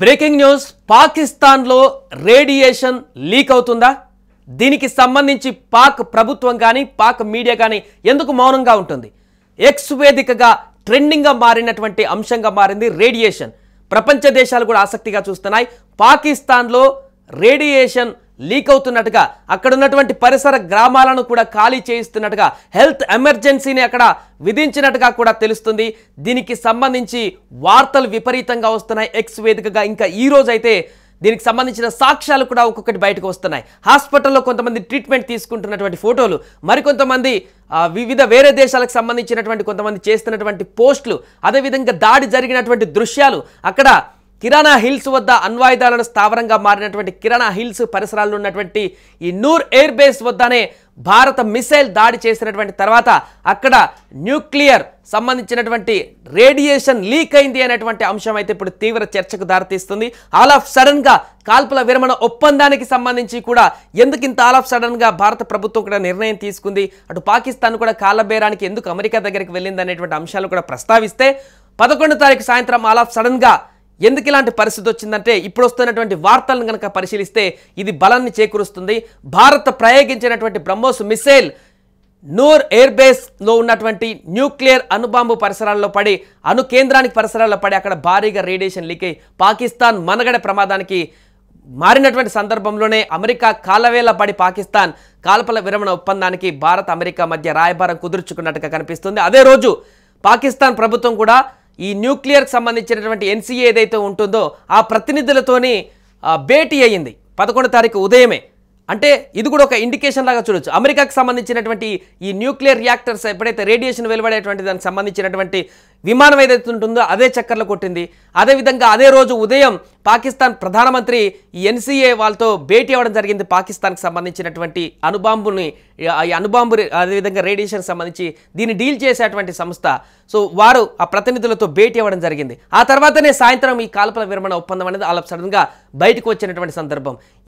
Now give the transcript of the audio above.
breaking news Pakistan లో radiation leak అవుతుందా దీనికి సంబంధించి పాక్ ప్రభుత్వం గాని పాక్ మీడియా గాని ఎందుకు మౌనంగా ఉంటుంది ఎక్స్ వేదికగా ట్రెండింగ్ గా మారినటువంటి అంశంగా మారింది రేడియేషన్ ప్రపంచ దేశాలు కూడా ఆసక్తిగా చూస్తున్నాయి పాకిస్తాన్ లో రేడియేషన్ లీక్ అవుతున్నట్టుగా అక్కడ ఉన్నటువంటి పరిసర గ్రామాలను కూడా ఖాళీ చేయిస్తున్నట్టుగా హెల్త్ ఎమర్జెన్సీని అక్కడ విధించినట్టుగా కూడా తెలుస్తుంది దీనికి సంబంధించి వార్తలు విపరీతంగా వస్తున్నాయి ఎక్స్ వేదికగా ఇంకా ఈ రోజు అయితే దీనికి సంబంధించిన సాక్ష్యాలు కూడా ఒక్కొక్కటి బయటకు వస్తున్నాయి హాస్పిటల్లో కొంతమంది ట్రీట్మెంట్ తీసుకుంటున్నటువంటి ఫోటోలు మరికొంతమంది వివిధ వేరే దేశాలకు సంబంధించినటువంటి కొంతమంది చేస్తున్నటువంటి పోస్టులు అదేవిధంగా దాడి జరిగినటువంటి దృశ్యాలు అక్కడ కిరాణా హిల్స్ వద్ద అణ్వాయుధాలను స్థావరంగా మారినటువంటి కిరాణా హిల్స్ పరిసరాల్లో ఉన్నటువంటి ఈ నూర్ ఎయిర్ బేస్ వద్దనే భారత మిసైల్ దాడి చేసినటువంటి తర్వాత అక్కడ న్యూక్లియర్ సంబంధించినటువంటి రేడియేషన్ లీక్ అయింది అనేటువంటి అంశం అయితే ఇప్పుడు తీవ్ర చర్చకు దారితీస్తుంది ఆల్ ఆఫ్ సడన్ గా కాల్పుల విరమణ ఒప్పందానికి సంబంధించి కూడా ఎందుకు ఇంత ఆల్ ఆఫ్ సడన్ గా భారత ప్రభుత్వం కూడా నిర్ణయం తీసుకుంది అటు పాకిస్తాన్ కూడా కాళ్ళబేరానికి ఎందుకు అమెరికా దగ్గరికి వెళ్ళింది అనేటువంటి అంశాలు కూడా ప్రస్తావిస్తే 11వ తారీఖు సాయంత్రం ఆల్ ఆఫ్ సడన్ గా ఎందుకు ఇలాంటి పరిస్థితి వచ్చిందంటే ఇప్పుడు వస్తున్నటువంటి వార్తలను కనుక పరిశీలిస్తే ఇది బలాన్ని చేకూరుస్తుంది భారత్ ప్రయోగించినటువంటి బ్రహ్మోస్ మిసైల్ నూర్ ఎయిర్ బేస్లో ఉన్నటువంటి న్యూక్లియర్ అణుబాంబు పరిసరాల్లో పడి అణు కేంద్రానికి పరిసరాల్లో పడి అక్కడ భారీగా రేడియేషన్ లీక్ అయి పాకిస్తాన్ మనగడ ప్రమాదానికి మారినటువంటి సందర్భంలోనే అమెరికా కాలవేళ పడి పాకిస్తాన్ కాల్పుల విరమణ ఒప్పందానికి భారత్ అమెరికా మధ్య రాయబారం కుదుర్చుకున్నట్టుగా కనిపిస్తుంది అదే రోజు పాకిస్తాన్ ప్రభుత్వం కూడా ఈ న్యూక్లియర్కి సంబంధించినటువంటి ఎన్సీఏ ఏదైతే ఉంటుందో ఆ ప్రతినిధులతోని భేటీ అయ్యింది 11వ తారీఖు ఉదయమే అంటే ఇది కూడా ఒక ఇండికేషన్ లాగా చూడొచ్చు అమెరికాకి సంబంధించినటువంటి ఈ న్యూక్లియర్ రియాక్టర్స్ ఎప్పుడైతే రేడియేషన్ వెలువడేటువంటి దానికి సంబంధించినటువంటి విమానం ఏదైతే ఉంటుందో అదే చక్కర్లు కొట్టింది అదేవిధంగా అదే రోజు ఉదయం పాకిస్తాన్ ప్రధానమంత్రి ఈ ఎన్సీఏ వాళ్ళతో భేటీ అవ్వడం జరిగింది పాకిస్తాన్కి సంబంధించినటువంటి అణుబాంబుని ఈ అణుబాంబు అదేవిధంగా రేడియేషన్ సంబంధించి దీన్ని డీల్ చేసేటువంటి సంస్థ సో వారు ఆ ప్రతినిధులతో భేటీ అవ్వడం జరిగింది ఆ తర్వాతనే సాయంత్రం ఈ కాల్పుల విరమణ ఒప్పందం అనేది ఆల్ ఆఫ్ సడన్గా బయటకు వచ్చినటువంటి సందర్భం